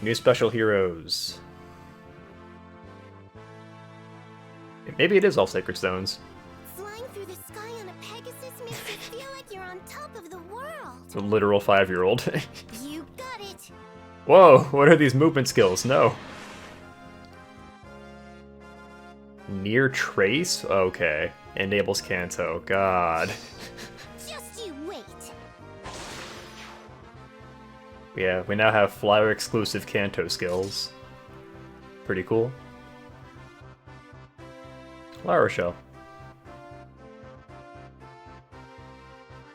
New special heroes. Maybe it is all Sacred Stones. Flying through the sky on a Pegasus makes you feel like you're on top of the world. The literal 5-year-old. You got it. Whoa, what are these movement skills? No. Near trace? Okay. Enables Kanto. God. Just you wait. Yeah, we now have flyer exclusive Kanto skills. Pretty cool. La Rochelle.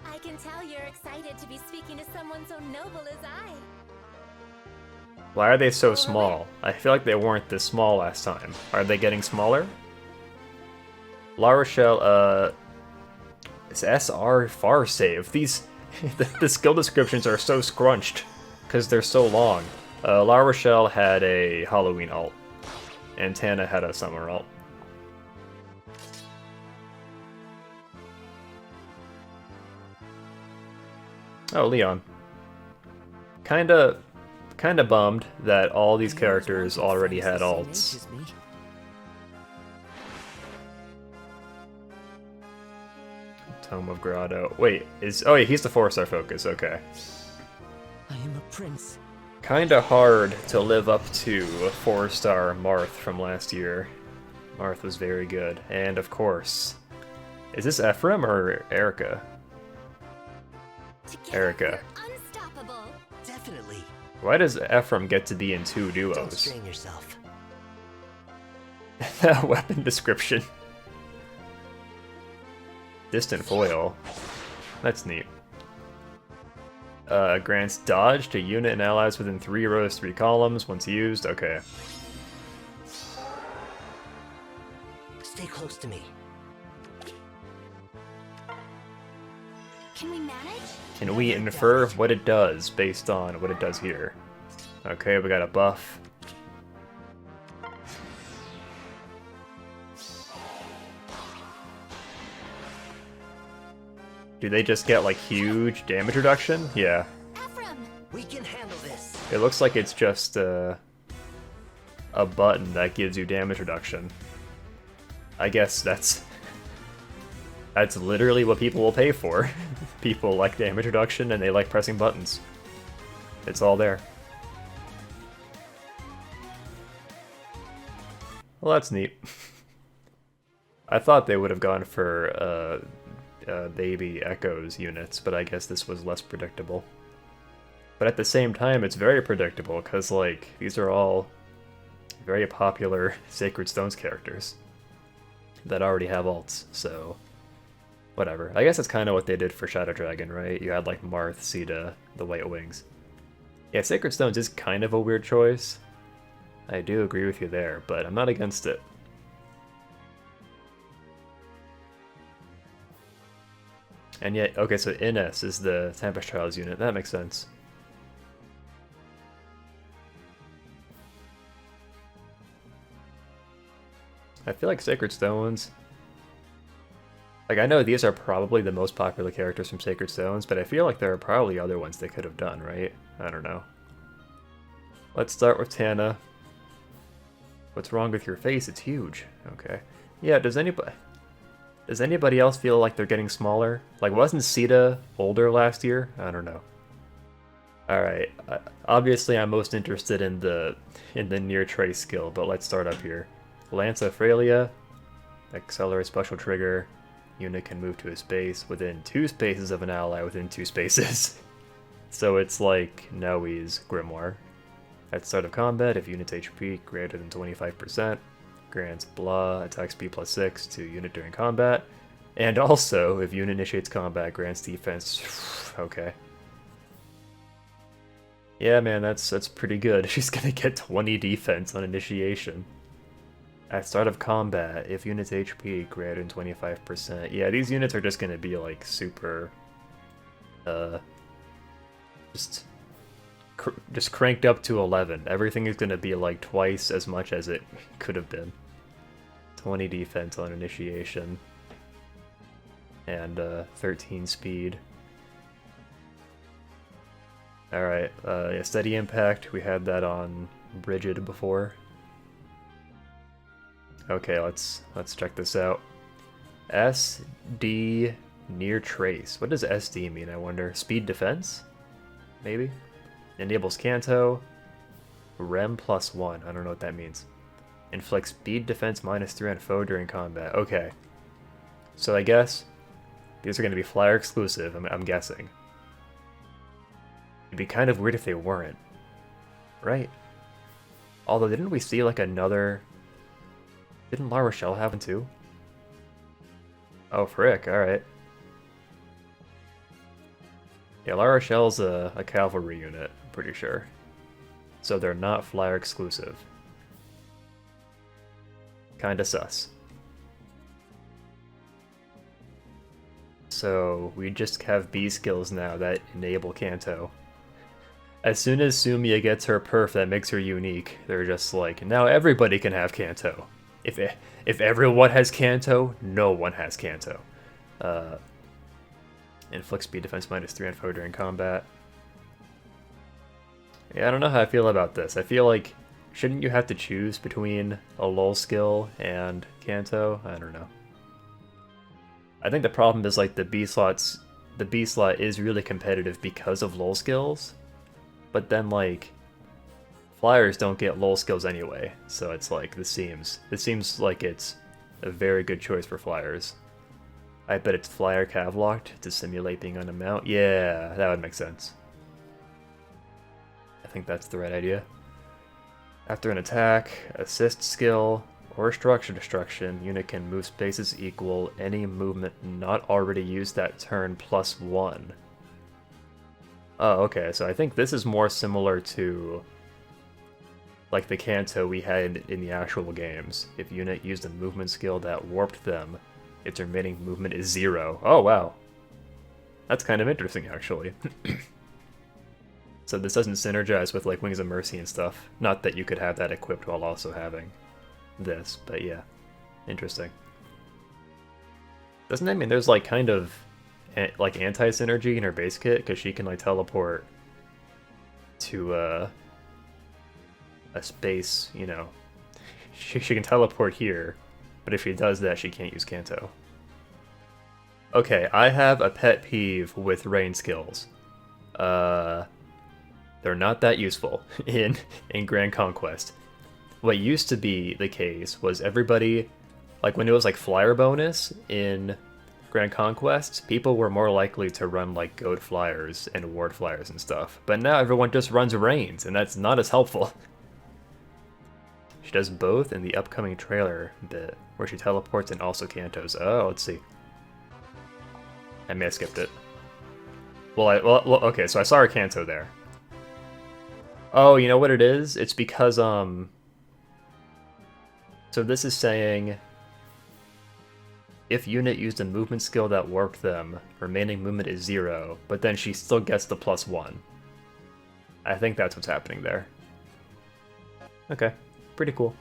I can tell you're excited to be speaking to someone so noble as I. Why are they so small? I feel like they weren't this small last time. Are they getting smaller? La Rochelle, it's SR far save. These, the skill descriptions are so scrunched because they're so long. La Rochelle had a Halloween alt, and Tana had a summer alt. Oh, Leon. Kinda bummed that all these characters already had alts. Tome of Grotto. Wait, oh yeah, he's the 4-star focus, okay. I am a prince. Kinda hard to live up to a 4-star Marth from last year. Marth was very good. And of course, is this Ephraim or Erica? Erica. Unstoppable. Definitely. Why does Ephraim get to be in 2 Don't duos? strain yourself. Weapon description. Distant foil. That's neat. Grants dodge to unit and allies within 3 rows, 3 columns once used. Okay. Stay close to me. Can we manage? Can we infer what it does based on what it does here? Okay, we got a buff. Do they just get like huge damage reduction? Yeah. Ephraim. We can handle this. It looks like it's just a button that gives you damage reduction. I guess that's literally what people will pay for. People like damage reduction and they like pressing buttons. It's all there. Well, that's neat. I thought they would have gone for baby Echoes units, but I guess this was less predictable. But at the same time, it's very predictable, because, like, these are all very popular Sacred Stones characters that already have alts, so whatever. I guess that's kind of what they did for Shadow Dragon, right? You had, like, Marth, Sita, the White Wings. Yeah, Sacred Stones is kind of a weird choice. I do agree with you there, but I'm not against it. And yet, okay, so Ines is the Tempest Trials unit. That makes sense. I feel like Sacred Stones... Like, I know these are probably the most popular characters from Sacred Stones, but I feel like there are probably other ones they could have done, right? I don't know. Let's start with Tana. What's wrong with your face? It's huge. Okay. Yeah, does anybody else feel like they're getting smaller? Like, wasn't Sita older last year? I don't know. Alright, obviously I'm most interested in the near trace skill, but let's start up here. Lance of Frelia, accelerate special trigger, unit can move to a space within 2 spaces of an ally within 2 spaces. So it's like Noe's Grimoire. At start of combat, if unit's HP greater than 25%, grants blah attack speed +6 to unit during combat, and also if unit initiates combat, grants defense. Okay. Yeah, man, that's pretty good. She's gonna get 20 defense on initiation. At start of combat, if unit's HP greater than 25%. Yeah, these units are just gonna be like super, just cranked up to 11. Everything is gonna be like twice as much as it could have been. 20 defense on initiation. And 13 speed. Alright, yeah, steady impact. We had that on rigid before. Okay, let's check this out. SD near trace. What does SD mean, I wonder? Speed defense? Maybe? Enables Kanto. Rem +1. I don't know what that means. Inflicts speed defense -3 on foe during combat. Okay. So I guess these are going to be flyer exclusive, I'm guessing. It'd be kind of weird if they weren't. Right? Although, didn't we see like another... Didn't La Rochelle have one too? Oh, frick, alright. Yeah, La Rochelle's a cavalry unit, I'm pretty sure. So they're not flyer exclusive. Kinda sus. So we just have B skills now that enable Kanto. As soon as Sumia gets her perf that makes her unique, they're just like, now everybody can have Kanto. If everyone has Kanto, no one has Kanto. Inflict speed defense -3 on foe during combat. Yeah, I don't know how I feel about this. I feel like, shouldn't you have to choose between a lull skill and Kanto? I don't know. I think the problem is like the B slot is really competitive because of lull skills, but then like flyers don't get lull skills anyway, so it's like this seems like it's a very good choice for flyers. I bet it's flyer cav locked to simulate being on a mount. Yeah, that would make sense. I think that's the right idea. After an attack, assist skill, or structure destruction, unit can move spaces equal any movement not already used that turn +1. Oh, okay, so I think this is more similar to like the Kanto we had in the actual games. If unit used a movement skill that warped them, its remaining movement is 0. Oh, wow. That's kind of interesting, actually. So this doesn't synergize with like Wings of Mercy and stuff. Not that you could have that equipped while also having this, but yeah. Interesting. Doesn't that mean there's like kind of like anti-synergy in her base kit? Because she can like teleport to a space, you know. She can teleport here, but if she does that, she can't use Kanto. Okay, I have a pet peeve with rain skills. They're not that useful in Grand Conquest. What used to be the case was everybody, like when it was like flyer bonus in Grand Conquest, people were more likely to run like goat flyers and ward flyers and stuff. But now everyone just runs rains, and that's not as helpful. She does both in the upcoming trailer bit, where she teleports and also Kantos. Oh, let's see. I may have skipped it. Well, okay, so I saw her Kanto there. Oh, you know what it is? It's because, so this is saying, if unit used a movement skill that warped them, remaining movement is 0, but then she still gets the +1. I think that's what's happening there. Okay, pretty cool.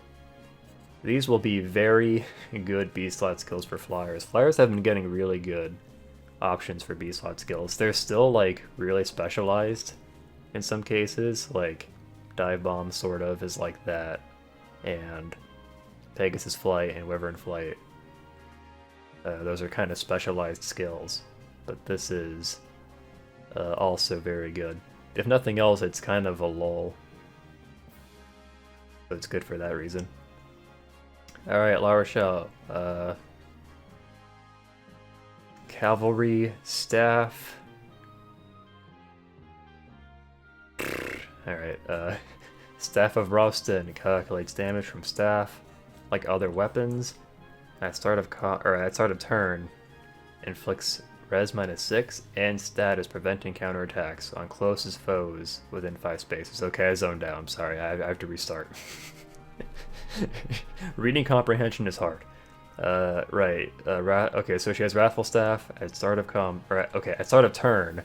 These will be very good B-slot skills for flyers. Flyers have been getting really good options for B-slot skills. They're still, like, really specialized in some cases, like Dive Bomb sort of is like that, and Pegasus Flight and Wyvern Flight. Those are kind of specialized skills, but this is also very good. If nothing else, it's kind of a lull, so it's good for that reason. Alright, La Rochelle. Cavalry Staff. Alright, Staff of Ralston calculates damage from staff, like other weapons. At start of turn, inflicts res -6 and status preventing counterattacks on closest foes within 5 spaces. Okay, I zoned out. I'm sorry. I have to restart. Reading comprehension is hard. Right. Okay, so she has Wrathful Staff at start of at start of turn.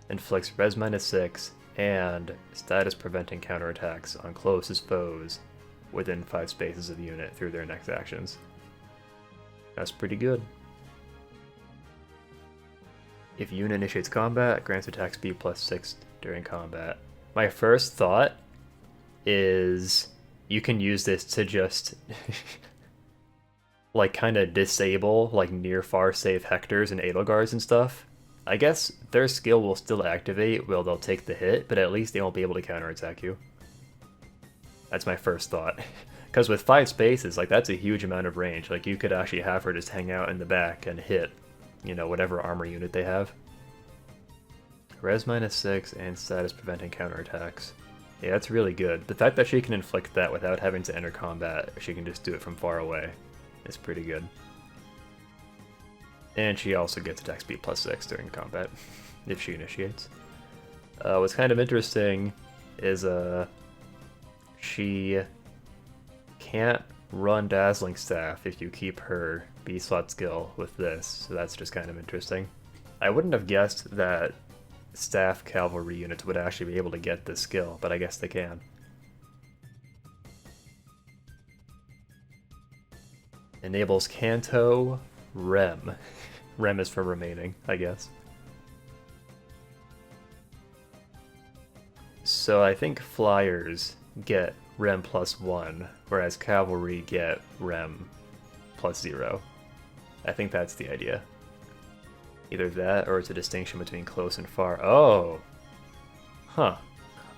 Inflicts res -6 and status preventing counterattacks on closest foes within 5 spaces of the unit through their next actions. That's pretty good. If unit initiates combat, grants attack speed +6 during combat. My first thought is you can use this to just like kind of disable like near far safe Hectors and Edelgards and stuff. I guess their skill will still activate while they'll take the hit, but at least they won't be able to counterattack you. That's my first thought. Because with 5 spaces, like that's a huge amount of range. Like you could actually have her just hang out in the back and hit, you know, whatever armor unit they have. Res -6 and status preventing counterattacks. Yeah, that's really good. The fact that she can inflict that without having to enter combat, she can just do it from far away, is pretty good. And she also gets attack speed +6 during combat, if she initiates. What's kind of interesting is she can't run Dazzling Staff if you keep her B-slot skill with this, so that's just kind of interesting. I wouldn't have guessed that staff cavalry units would actually be able to get this skill, but I guess they can. Enables Canto Rem. Rem is for remaining, I guess. So I think flyers get Rem +1, whereas cavalry get Rem +0. I think that's the idea. Either that, or it's a distinction between close and far. Oh! Huh.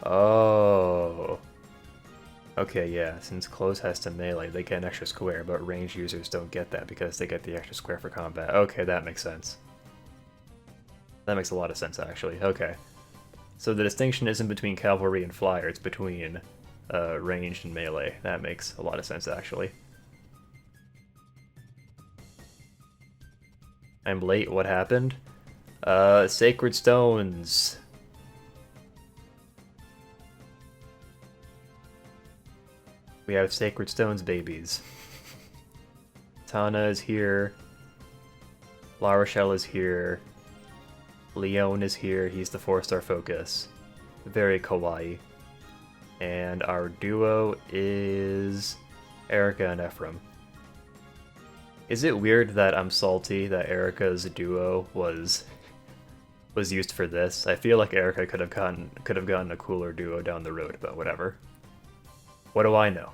Oh. Okay, yeah, since close has to melee, they get an extra square, but range users don't get that because they get the extra square for combat. Okay, that makes sense. That makes a lot of sense, actually. Okay. So the distinction isn't between cavalry and flyer, it's between ranged and melee. That makes a lot of sense, actually. I'm late, what happened? Sacred Stones. We have Sacred Stones babies. Tana is here. La Rochelle is here. Leon is here, he's the 4-star focus. Very kawaii. And our duo is Erica and Ephraim. Is it weird that I'm salty that Erica's duo was used for this? I feel like Erica could have gotten a cooler duo down the road, but whatever. What do I know?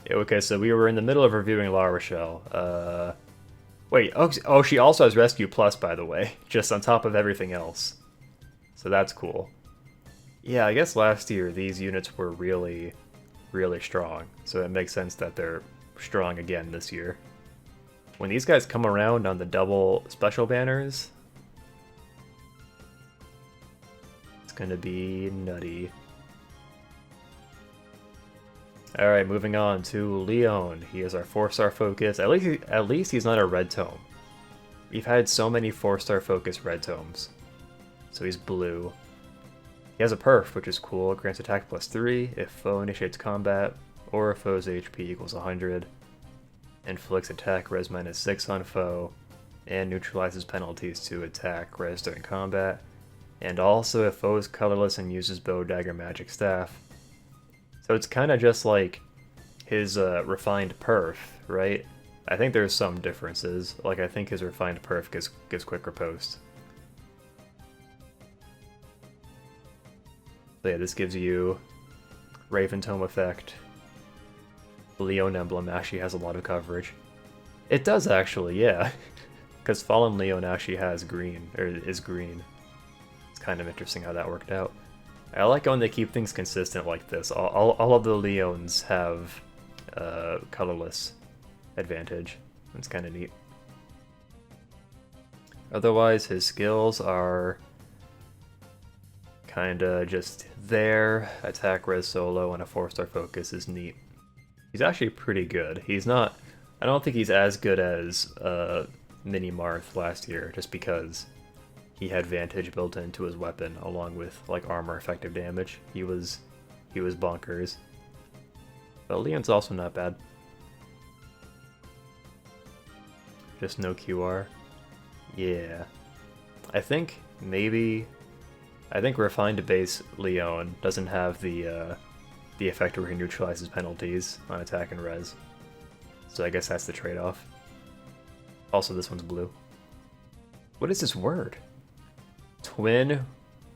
Okay, so we were in the middle of reviewing La Rochelle. Wait, oh, she also has Rescue Plus, by the way, just on top of everything else. So that's cool. Yeah, I guess last year these units were really, really strong, so it makes sense that they're strong again this year. When these guys come around on the double special banners, it's gonna be nutty. Alright, moving on to Leon. He is our 4-star focus. At least he's not a red tome. We've had so many 4-star focus red tomes. So he's blue. He has a perf, which is cool. Grants attack +3 if foe initiates combat, or if foe's HP equals 100. Inflicts attack res -6 on foe, and neutralizes penalties to attack res during combat. And also if foe is colorless and uses bow, dagger, magic, staff. So it's kind of just like his refined perf, right? I think there's some differences. Like I think his refined perf gives quick riposte. So yeah, this gives you Raven Tome effect. Leon Emblem actually has a lot of coverage. It does actually, yeah. Because Fallen Leon actually has green, or is green. It's kind of interesting how that worked out. I like when they keep things consistent like this. All of the Leons have colorless advantage. It's kind of neat. Otherwise, his skills are kind of just there. Attack res solo and a 4-star focus is neat. He's actually pretty good. He's not... I don't think he's as good as Mini Marth last year, just because he had Vantage built into his weapon, along with like armor effective damage. He was bonkers. But Leon's also not bad. Just no QR. Yeah. I think Refined Base Leon doesn't have the effect where he neutralizes penalties on attack and res. So I guess that's the trade-off. Also, this one's blue. What is this word? Twin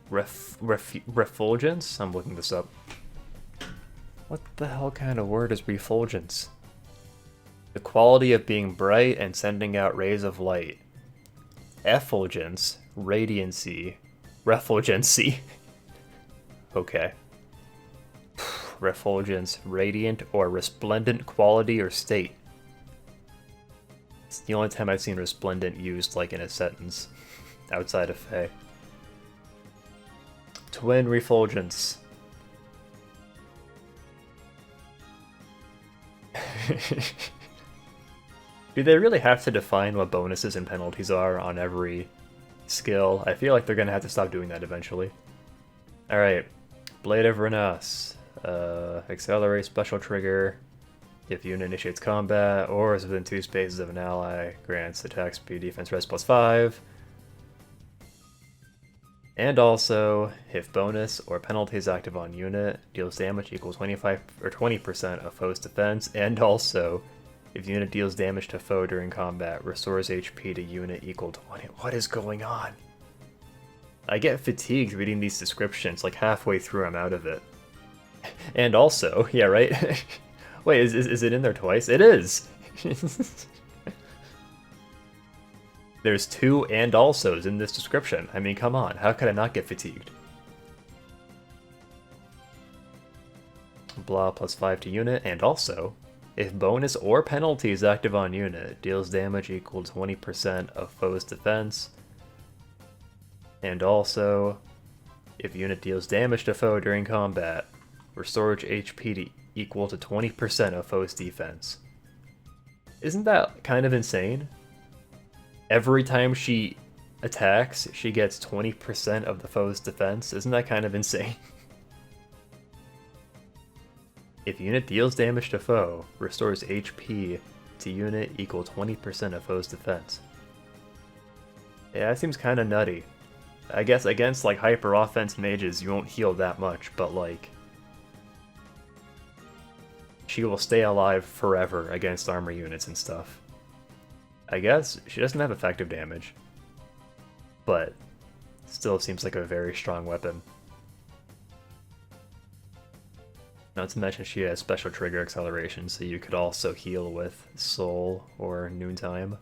Refulgence? I'm looking this up. What the hell kind of word is refulgence? The quality of being bright and sending out rays of light. Effulgence, radiancy, refulgency. Okay. Refulgence, radiant or resplendent quality or state. It's the only time I've seen resplendent used like in a sentence outside of Fae. Twin refulgence. Do they really have to define what bonuses and penalties are on every skill? I feel like they're gonna have to stop doing that eventually. Alright, Blade of Renas. Accelerate special trigger. If unit initiates combat or is within 2 spaces of an ally, grants attack speed, defense, res +5. And also, if bonus or penalty is active on unit, deals damage equals 25 or 20% of foe's defense, and also, if unit deals damage to foe during combat, restores HP to unit equal to 20. What is going on? I get fatigued reading these descriptions, like halfway through I'm out of it. And also, yeah, right? Wait, is it in there twice? It is! There's 2 and alsos in this description. I mean, come on, how could I not get fatigued? Blah +5 to unit, and also, if bonus or penalty is active on unit, deals damage equal to 20% of foe's defense. And also, if unit deals damage to foe during combat, restores HP to equal to 20% of foe's defense. Isn't that kind of insane? Every time she attacks, she gets 20% of the foe's defense. Isn't that kind of insane? If unit deals damage to foe, restores HP to unit equal 20% of foe's defense. Yeah, that seems kind of nutty. I guess against like hyper offense mages, you won't heal that much, but like she will stay alive forever against armor units and stuff. I guess she doesn't have effective damage, but still seems like a very strong weapon. Not to mention she has special trigger acceleration, so you could also heal with Soul or Noontime.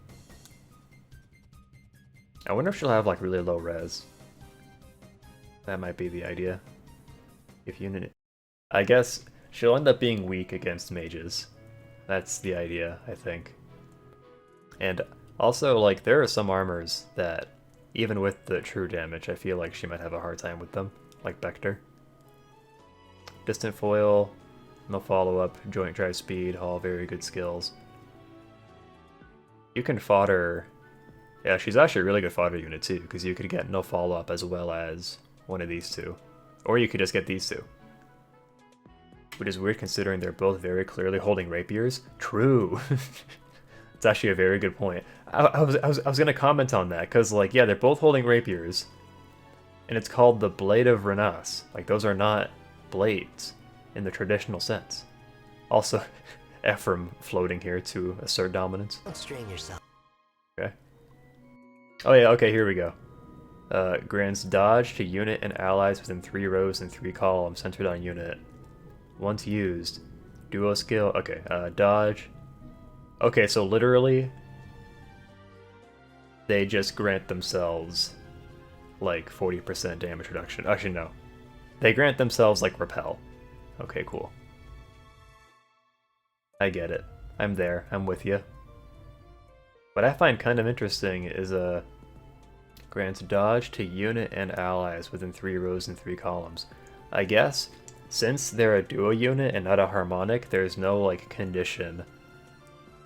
I wonder if she'll have like really low res. That might be the idea. If unit, I guess she'll end up being weak against mages. That's the idea, I think. And also, like, there are some armors that, even with the true damage, I feel like she might have a hard time with them, like Vector. Distant Foil, no follow-up, Joint Drive Speed, all very good skills. You can fodder... Yeah, she's actually a really good fodder unit too, because you could get no follow-up as well as one of these two. Or you could just get these two. Which is weird considering they're both very clearly holding rapiers. True! It's actually a very good point. I was gonna comment on that, because, like, yeah, they're both holding rapiers. And it's called the Blade of Renas. Like, those are not blades in the traditional sense. Also, Ephraim floating here to assert dominance. Don't strain yourself. Okay. Oh yeah, okay, here we go. Grants dodge to unit and allies within 3 rows and 3 columns centered on unit. Once used, duo skill, okay, dodge. Okay, so literally, they just grant themselves, like, 40% damage reduction. Actually, no. They grant themselves, like, repel. Okay, cool. I get it. I'm there. I'm with you. What I find kind of interesting is, grants dodge to unit and allies within 3 rows and 3 columns. I guess, since they're a duo unit and not a harmonic, there's no, like, condition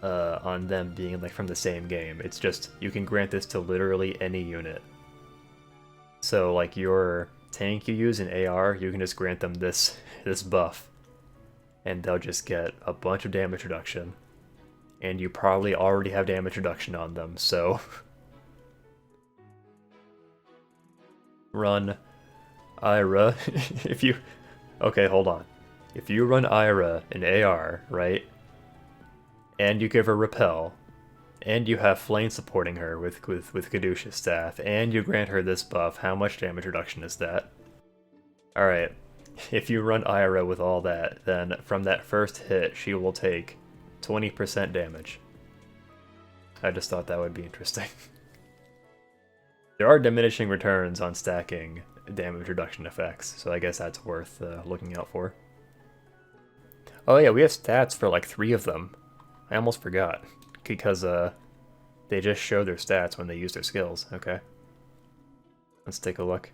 on them being like from the same game. It's just you can grant this to literally any unit. So like your tank you use in AR, you can just grant them this buff, and they'll just get a bunch of damage reduction. And you probably already have damage reduction on them, so run Ira if you. Okay, hold on. If you run Ira in AR, right? And you give her repel, and you have Flame supporting her with Caduceus Staff, and you grant her this buff. How much damage reduction is that? Alright, if you run Ira with all that, then from that first hit, she will take 20% damage. I just thought that would be interesting. There are diminishing returns on stacking damage reduction effects, so I guess that's worth looking out for. Oh yeah, we have stats for like 3 of them. I almost forgot, because they just show their stats when they use their skills. Okay. Let's take a look.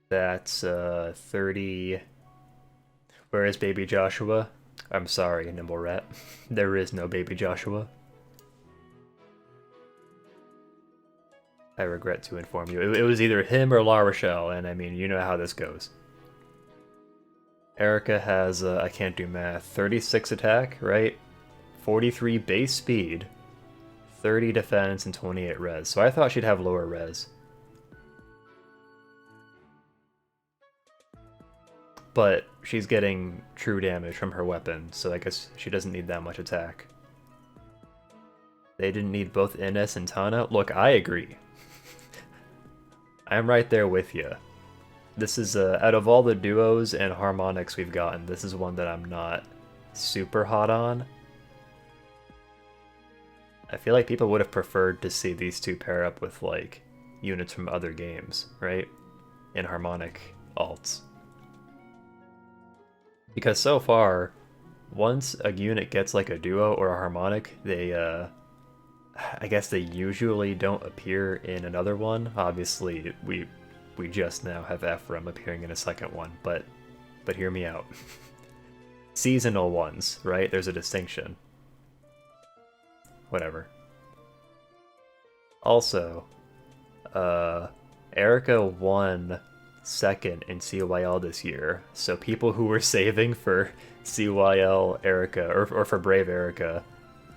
That's 30... Where is Baby Joshua? I'm sorry, Nimble Rat. There is no Baby Joshua. I regret to inform you. It was either him or La Rochelle, and I mean, you know how this goes. Erica has, I can't do math, 36 attack, right? 43 base speed, 30 defense, and 28 res. So I thought she'd have lower res. But she's getting true damage from her weapon, so I guess she doesn't need that much attack. They didn't need both Ines and Tana? Look, I agree. I'm right there with you. This is, out of all the duos and harmonics we've gotten, this is one that I'm not super hot on. I feel like people would have preferred to see these two pair up with, like, units from other games, right? In harmonic alts. Because so far, once a unit gets, like, a duo or a harmonic, they, I guess they usually don't appear in another one. Obviously, we just now have Ephraim appearing in a second one, but hear me out. Seasonal ones, right? There's a distinction. Whatever. Also, Erica won second in CYL this year, so people who were saving for CYL Erica, or for Brave Erica,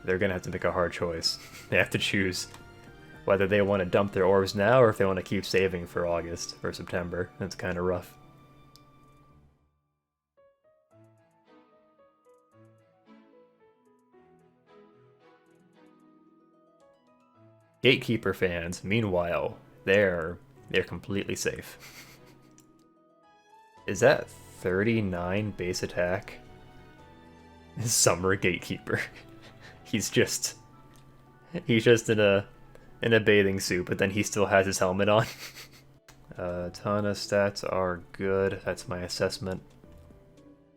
they're gonna have to make a hard choice. They have to choose whether they want to dump their orbs now or if they want to keep saving for August or September. That's kind of rough. Gatekeeper fans, meanwhile, they're completely safe. Is that 39 base attack? Summer Gatekeeper. He's just in a bathing suit, but then he still has his helmet on. Tana stats are good. That's my assessment.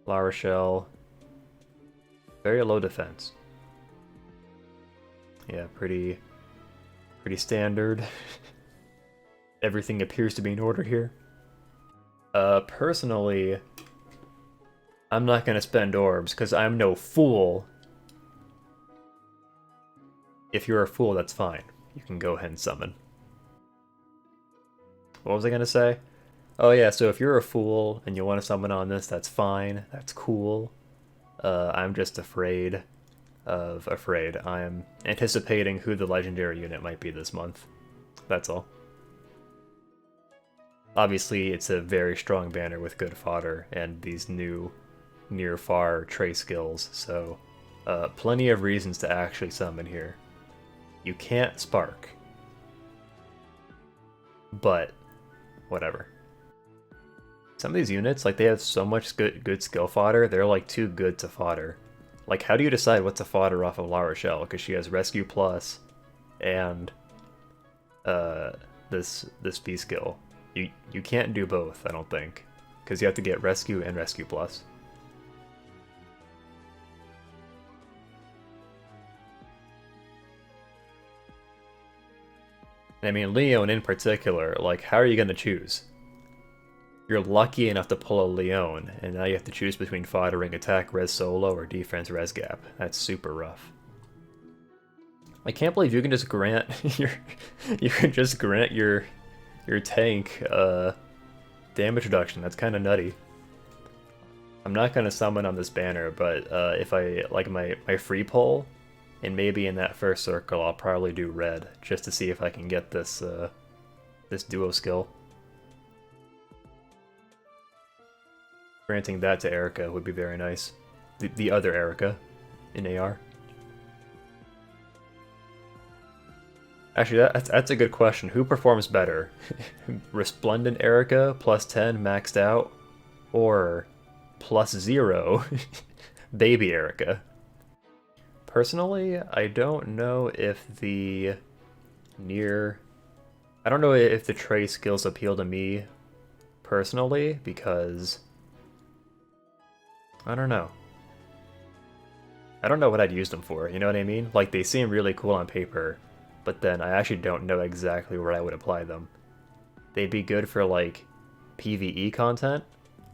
La Rochelle, very low defense. Yeah, pretty standard. Everything appears to be in order here. Personally, I'm not gonna spend orbs because I'm no fool. If you're a fool, that's fine. You can go ahead and summon. What was I gonna say? Oh yeah, so if you're a fool and you want to summon on this, that's fine. That's cool. I'm just afraid. I'm anticipating who the legendary unit might be this month. That's all. Obviously, it's a very strong banner with good fodder and these new near-far trace skills, so plenty of reasons to actually summon here. You can't spark. But, whatever. Some of these units, like, they have so much good skill fodder, they're, like, too good to fodder. Like, how do you decide what to fodder off of La Rochelle? Because she has Rescue Plus and this B skill. You can't do both, I don't think. Because you have to get Rescue and Rescue Plus. I mean, Leon in particular, like, how are you going to choose? You're lucky enough to pull a Leon, and now you have to choose between foddering attack res solo or defense res gap. That's super rough. I can't believe you can just grant your tank damage reduction. That's kind of nutty. I'm not going to summon on this banner, but if I like my free pull, and maybe in that first circle I'll probably do red, just to see if I can get this this duo skill. Granting that to Erica would be very nice. The other Erica in AR. Actually, that's a good question. Who performs better? Resplendent Erica plus 10 maxed out, or plus 0 Baby Erica? Personally, I don't know if the near... I don't know if the Trey skills appeal to me personally, because... I don't know. I don't know what I'd use them for, you know what I mean? Like, they seem really cool on paper, but then I actually don't know exactly where I would apply them. They'd be good for, like, PvE content,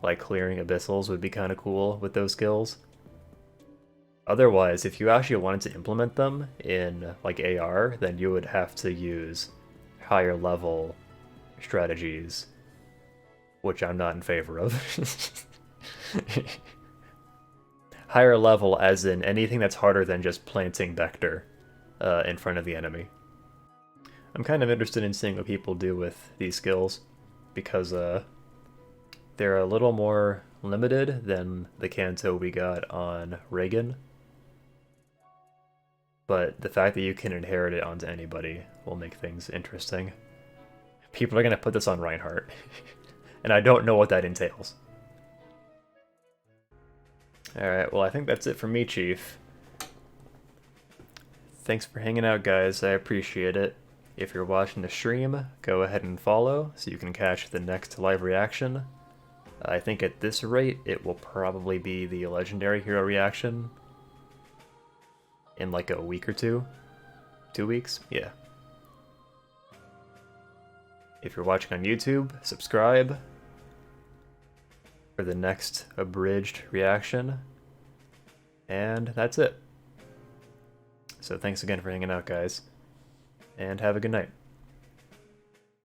like clearing abyssals would be kind of cool with those skills. Otherwise, if you actually wanted to implement them in, like, AR, then you would have to use higher level strategies, which I'm not in favor of. Higher level as in anything that's harder than just planting Vector in front of the enemy. I'm kind of interested in seeing what people do with these skills, because they're a little more limited than the Kanto we got on Reagan. But the fact that you can inherit it onto anybody will make things interesting. People are going to put this on Reinhardt, and I don't know what that entails. Alright, well I think that's it for me, Chief. Thanks for hanging out, guys. I appreciate it. If you're watching the stream, go ahead and follow so you can catch the next live reaction. I think at this rate, it will probably be the Legendary Hero reaction in like a week or two. 2 weeks? Yeah. If you're watching on YouTube, subscribe for the next abridged reaction. And that's it. So thanks again for hanging out, guys. And have a good night.